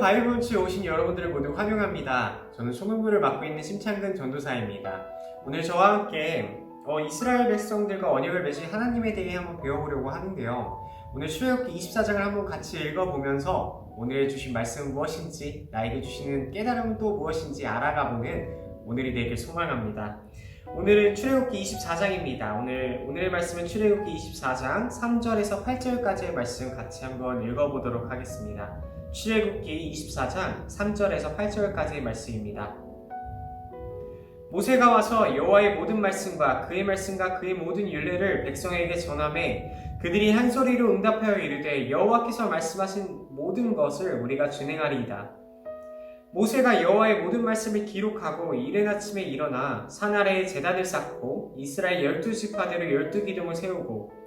바이블런치에 오신 여러분들을 모두 환영합니다. 저는 소금부를 맡고 있는 심창근 전도사입니다. 오늘 저와 함께 이스라엘 백성들과 언약을 맺은 하나님에 대해 한번 배워보려고 하는데요. 오늘 출애굽기 24장을 한번 같이 읽어보면서 오늘 주신 말씀은 무엇인지, 나에게 주시는 깨달음은 또 무엇인지 알아가보는 오늘이 되길 소망합니다. 오늘은 출애굽기 24장입니다. 오늘의 말씀은 출애굽기 24장 3절에서 8절까지의 말씀 같이 한번 읽어보도록 하겠습니다. 출애굽기 24장 3절에서 8절까지의 말씀입니다. 모세가 와서 여호와의 모든 말씀과 그의 말씀과 그의 모든 율례를 백성에게 전하매 그들이 한 소리로 응답하여 이르되 여호와께서 말씀하신 모든 것을 우리가 준행하리이다. 모세가 여호와의 모든 말씀을 기록하고 이른 아침에 일어나 산 아래에 제단을 쌓고 이스라엘 12지파대로 12기둥을 세우고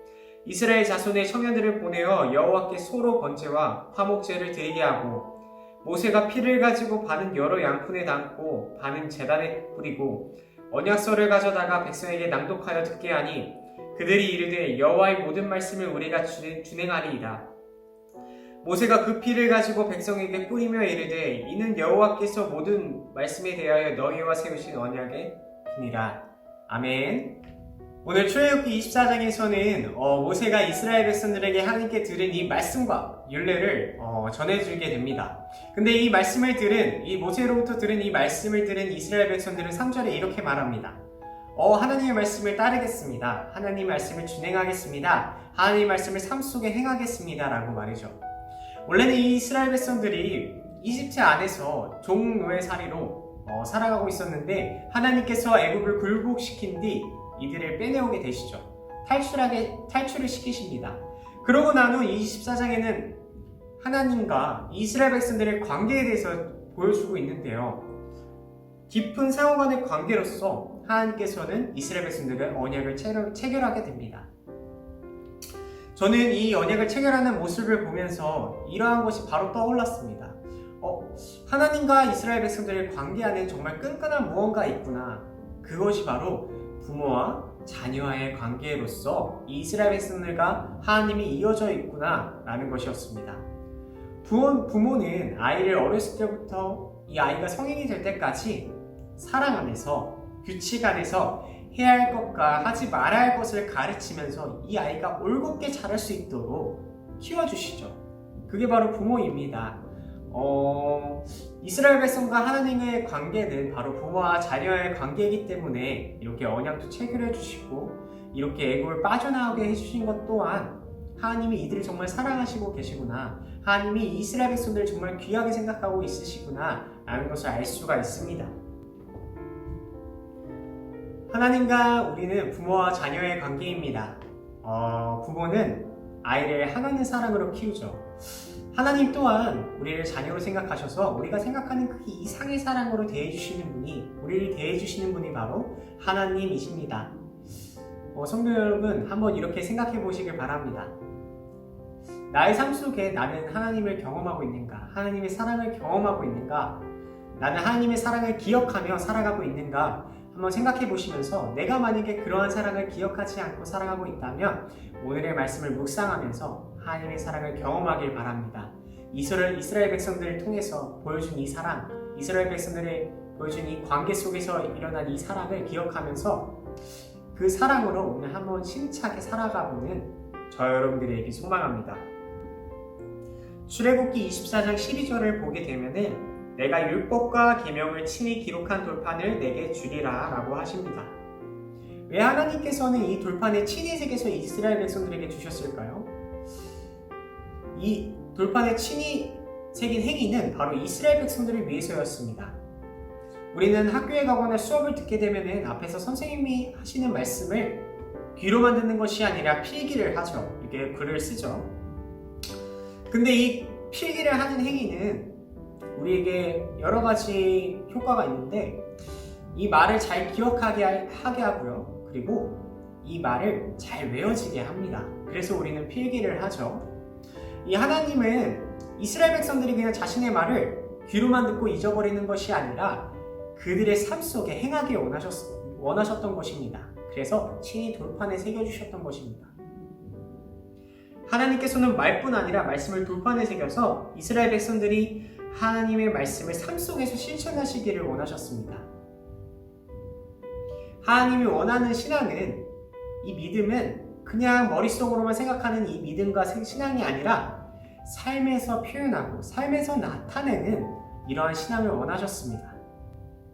이스라엘 자손의 청년들을 보내어 여호와께 소로 번제와 화목제를 드리게 하고 모세가 피를 가지고 반은 여러 양푼에 담고 반은 제단에 뿌리고 언약서를 가져다가 백성에게 낭독하여 듣게 하니 그들이 이르되 여호와의 모든 말씀을 우리가 준행하리이다. 모세가 그 피를 가지고 백성에게 뿌리며 이르되 이는 여호와께서 모든 말씀에 대하여 너희와 세우신 언약의 피니라. 아멘. 오늘 출애굽기 24장에서는 모세가 이스라엘 백성들에게 하나님께 들은 이 말씀과 율례를 전해주게 됩니다. 근데 이 말씀을 들은, 이 모세로부터 들은 이 말씀을 들은 이스라엘 백성들은 3절에 이렇게 말합니다. 하나님의 말씀을 따르겠습니다. 하나님의 말씀을 준행하겠습니다. 하나님의 말씀을 삶 속에 행하겠습니다. 라고 말이죠. 원래는 이 이스라엘 백성들이 이집트 안에서 종노예살이로 살아가고 있었는데 하나님께서 애굽을 굴복시킨 뒤 이들을 빼내오게 되시죠. 탈출을 시키십니다. 그러고 난 후 24장에는 하나님과 이스라엘 백성들의 관계에 대해서 보여주고 있는데요. 깊은 상호간의 관계로서 하나님께서는 이스라엘 백성들의 언약을 체결하게 됩니다. 저는 이 언약을 체결하는 모습을 보면서 이러한 것이 바로 떠올랐습니다. 하나님과 이스라엘 백성들의 관계 안에 정말 끈끈한 무언가 있구나. 그것이 바로 부모와 자녀와의 관계로서 이스라엘 백성들과 하나님이 이어져 있구나 라는 것이었습니다. 부모는 아이를 어렸을 때부터 이 아이가 성인이 될 때까지 사랑 안에서, 규칙 안에서 해야 할 것과 하지 말아야 할 것을 가르치면서 이 아이가 올곧게 자랄 수 있도록 키워주시죠. 그게 바로 부모입니다. 이스라엘 백성과 하나님의 관계는 바로 부모와 자녀의 관계이기 때문에 이렇게 언약도 체결해 주시고 이렇게 애굽을 빠져나오게 해주신 것 또한 하나님이 이들을 정말 사랑하시고 계시구나, 하나님이 이스라엘 백성들을 정말 귀하게 생각하고 있으시구나 라는 것을 알 수가 있습니다. 하나님과 우리는 부모와 자녀의 관계입니다. 부모는 아이를 하나님의 사랑으로 키우죠. 하나님 또한 우리를 자녀로 생각하셔서 우리가 생각하는 그 이상의 사랑으로 대해주시는 분이, 우리를 대해주시는 분이 바로 하나님이십니다. 성도 여러분, 한번 이렇게 생각해 보시길 바랍니다. 나의 삶 속에 나는 하나님을 경험하고 있는가? 하나님의 사랑을 경험하고 있는가? 나는 하나님의 사랑을 기억하며 살아가고 있는가? 한번 생각해 보시면서 내가 만약에 그러한 사랑을 기억하지 않고 살아가고 있다면 오늘의 말씀을 묵상하면서 하나님의 사랑을 경험하길 바랍니다. 이스라엘 백성들을 통해서 보여준 이 사랑, 이스라엘 백성들이 보여준 이 관계 속에서 일어난 이 사랑을 기억하면서 그 사랑으로 오늘 한번 힘차게 살아가보는 저 여러분들에게 소망합니다. 출애굽기 24장 12절을 보게 되면은 내가 율법과 계명을 친히 기록한 돌판을 내게 주리라 라고 하십니다. 왜 하나님께서는 이 돌판에 친히 새겨서 이스라엘 백성들에게 주셨을까요? 이 돌판에 친히 새긴 행위는 바로 이스라엘 백성들을 위해서였습니다. 우리는 학교에 가거나 수업을 듣게 되면 앞에서 선생님이 하시는 말씀을 귀로만 듣는 것이 아니라 필기를 하죠. 이렇게 글을 쓰죠. 근데 이 필기를 하는 행위는 우리에게 여러 가지 효과가 있는데 이 말을 잘 기억하게 하게 하고요. 그리고 이 말을 잘 외워지게 합니다. 그래서 우리는 필기를 하죠. 이 하나님은 이스라엘 백성들이 그냥 자신의 말을 귀로만 듣고 잊어버리는 것이 아니라 그들의 삶 속에 행하기 원하셨던 것입니다. 그래서 친히 돌판에 새겨주셨던 것입니다. 하나님께서는 말뿐 아니라 말씀을 돌판에 새겨서 이스라엘 백성들이 하나님의 말씀을 삶 속에서 실천하시기를 원하셨습니다. 하나님이 원하는 신앙은, 이 믿음은 그냥 머릿속으로만 생각하는 이 믿음과 신앙이 아니라 삶에서 표현하고 삶에서 나타내는 이러한 신앙을 원하셨습니다.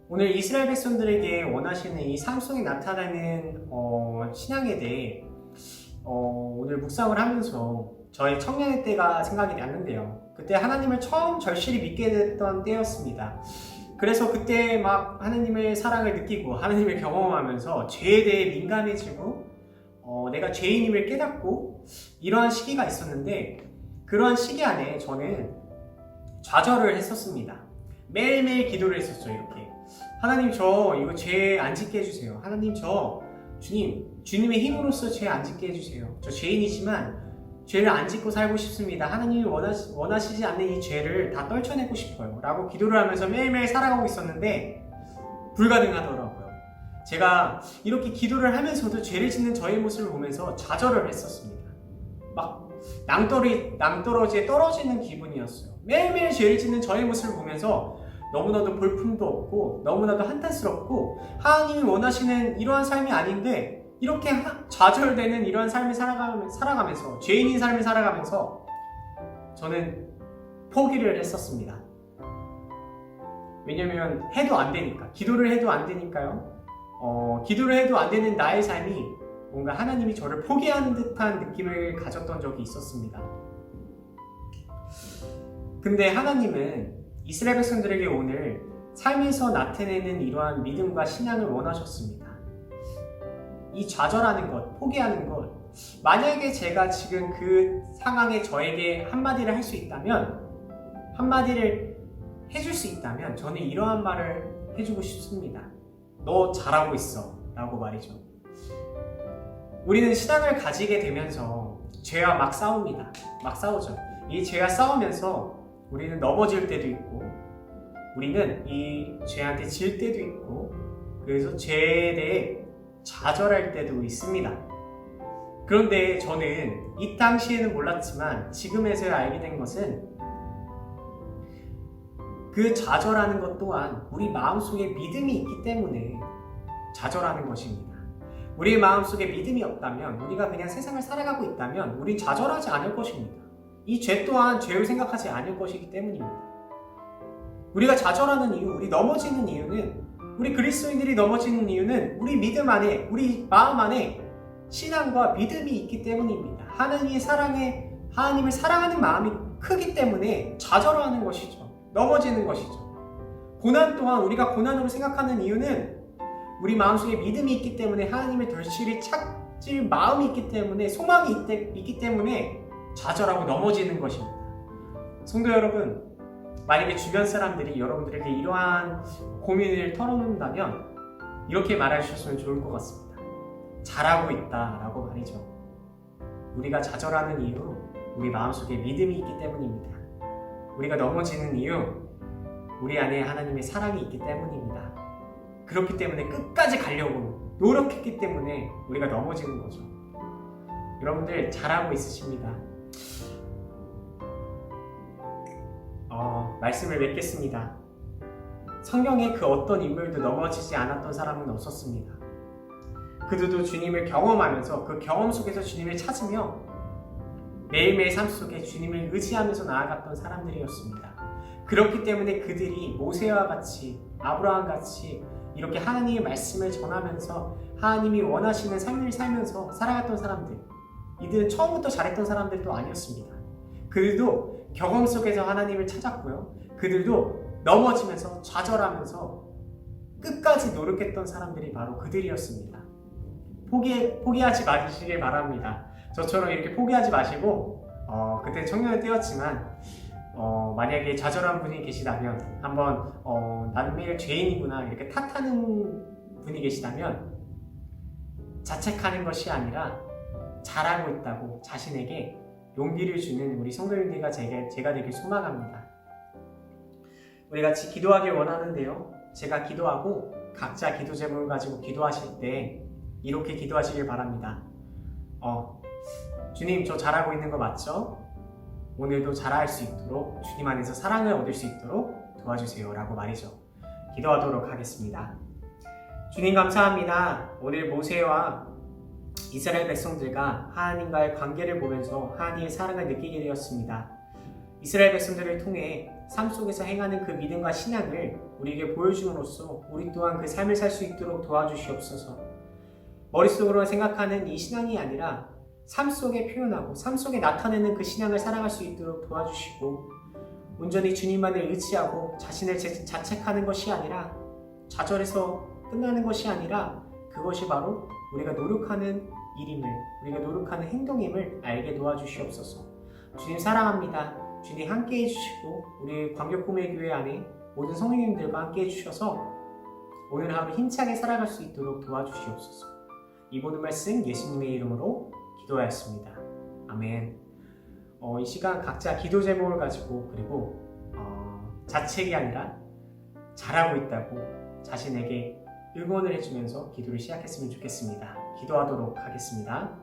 오늘 이스라엘 백성들에게 원하시는 이 삶 속에 나타나는 신앙에 대해 오늘 묵상을 하면서 저의 청년의 때가 생각이 났는데요. 그때 하나님을 처음 절실히 믿게 됐던 때였습니다. 그래서 그때 막 하나님의 사랑을 느끼고 하나님을 경험하면서 죄에 대해 민감해지고 내가 죄인임을 깨닫고 이러한 시기가 있었는데, 그러한 시기 안에 저는 좌절을 했었습니다. 매일매일 기도를 했었죠. 이렇게 하나님, 저 이거 죄 안 짓게 해주세요. 하나님, 저 주님의 힘으로써 죄 안 짓게 해주세요. 저 죄인이지만 죄를 안 짓고 살고 싶습니다. 하나님이 원하시지 않는 이 죄를 다 떨쳐내고 싶어요 라고 기도를 하면서 매일매일 살아가고 있었는데 불가능하더라고요. 제가 이렇게 기도를 하면서도 죄를 짓는 저의 모습을 보면서 좌절을 했었습니다. 막 낭떠러지에 떨어지는 기분이었어요. 매일매일 죄를 짓는 저의 모습을 보면서 너무나도 볼품도 없고 너무나도 한탄스럽고 하나님이 원하시는 이러한 삶이 아닌데 이렇게 좌절되는 이러한 삶을 살아가면서 죄인인 삶을 살아가면서 저는 포기를 했었습니다. 왜냐면 해도 안 되니까, 기도를 해도 안 되니까요. 기도를 해도 안 되는 나의 삶이 뭔가 하나님이 저를 포기하는 듯한 느낌을 가졌던 적이 있었습니다. 근데 하나님은 이스라엘 백성들에게 오늘 삶에서 나타내는 이러한 믿음과 신앙을 원하셨습니다. 이 좌절하는 것, 포기하는 것, 만약에 제가 지금 그 상황에 저에게 한마디를 할 수 있다면, 한마디를 해줄 수 있다면 저는 이러한 말을 해주고 싶습니다. 너 잘하고 있어 라고 말이죠. 우리는 신앙을 가지게 되면서 죄와 막 싸웁니다. 막 싸우죠. 이 죄와 싸우면서 우리는 넘어질 때도 있고, 우리는 이 죄한테 질 때도 있고, 그래서 죄에 대해 좌절할 때도 있습니다. 그런데 저는 이 당시에는 몰랐지만 지금에서야 알게 된 것은, 그 좌절하는 것 또한 우리 마음속에 믿음이 있기 때문에 좌절하는 것입니다. 우리의 마음속에 믿음이 없다면, 우리가 그냥 세상을 살아가고 있다면 우린 좌절하지 않을 것입니다. 이 죄 또한 죄를 생각하지 않을 것이기 때문입니다. 우리가 좌절하는 이유, 우리 넘어지는 이유는, 우리 그리스도인들이 넘어지는 이유는 우리 믿음 안에, 우리 마음 안에 신앙과 믿음이 있기 때문입니다. 하나님을 사랑하는 마음이 크기 때문에 좌절하는 것이죠. 넘어지는 것이죠. 고난 또한 우리가 고난으로 생각하는 이유는 우리 마음속에 믿음이 있기 때문에, 하나님의 절실히 찾을 마음이 있기 때문에, 소망이 있기 때문에 좌절하고 넘어지는 것입니다. 성도 여러분, 만약에 주변 사람들이 여러분들에게 이러한 고민을 털어놓는다면 이렇게 말해 주셨으면 좋을 것 같습니다. 잘하고 있다 라고 말이죠. 우리가 좌절하는 이유, 우리 마음속에 믿음이 있기 때문입니다. 우리가 넘어지는 이유, 우리 안에 하나님의 사랑이 있기 때문입니다. 그렇기 때문에 끝까지 가려고 노력했기 때문에 우리가 넘어지는 거죠. 여러분들 잘하고 있으십니다. 말씀을 맺겠습니다. 성경에 그 어떤 인물도 넘어지지 않았던 사람은 없었습니다. 그들도 주님을 경험하면서 그 경험 속에서 주님을 찾으며 매일매일 삶 속에 주님을 의지하면서 나아갔던 사람들이었습니다. 그렇기 때문에 그들이 모세와 같이, 아브라함 같이 이렇게 하나님의 말씀을 전하면서 하나님이 원하시는 삶을 살면서 살아갔던 사람들, 이들은 처음부터 잘했던 사람들도 아니었습니다. 그들도 경험 속에서 하나님을 찾았고요. 그들도 넘어지면서 좌절하면서 끝까지 노력했던 사람들이 바로 그들이었습니다. 포기하지 마시길 바랍니다. 저처럼 이렇게 포기하지 마시고, 그때 청년의 때였지만 만약에 좌절한 분이 계시다면, 한번 나는 매일 죄인이구나 이렇게 탓하는 분이 계시다면 자책하는 것이 아니라 잘하고 있다고 자신에게 용기를 주는 우리 성도님들과 제가 되길 소망합니다. 우리 같이 기도하길 원하는데요. 제가 기도하고 각자 기도 제목을 가지고 기도하실 때 이렇게 기도하시길 바랍니다. 주님, 저 잘하고 있는 거 맞죠? 오늘도 자라할 수 있도록 주님 안에서 사랑을 얻을 수 있도록 도와주세요 라고 말이죠. 기도하도록 하겠습니다. 주님 감사합니다. 오늘 모세와 이스라엘 백성들과 하나님과의 관계를 보면서 하나님의 사랑을 느끼게 되었습니다. 이스라엘 백성들을 통해 삶 속에서 행하는 그 믿음과 신앙을 우리에게 보여줌으로써 우리 또한 그 삶을 살 수 있도록 도와주시옵소서. 머릿속으로 생각하는 이 신앙이 아니라 삶 속에 표현하고 삶 속에 나타내는 그 신앙을 살아갈 수 있도록 도와주시고, 온전히 주님만을 의지하고 자신을 자책하는 것이 아니라, 좌절해서 끝나는 것이 아니라 그것이 바로 우리가 노력하는 일임을, 우리가 노력하는 행동임을 알게 도와주시옵소서. 주님 사랑합니다. 주님 함께 해주시고 우리 광교꿈의 교회 안에 모든 성도님들과 함께 해주셔서 오늘 하루 힘차게 살아갈 수 있도록 도와주시옵소서. 이 모든 말씀 예수님의 이름으로 기도하였습니다. 아멘. 이 시간 각자 기도 제목을 가지고, 그리고 자책이 아니라 잘하고 있다고 자신에게 응원을 해주면서 기도를 시작했으면 좋겠습니다. 기도하도록 하겠습니다.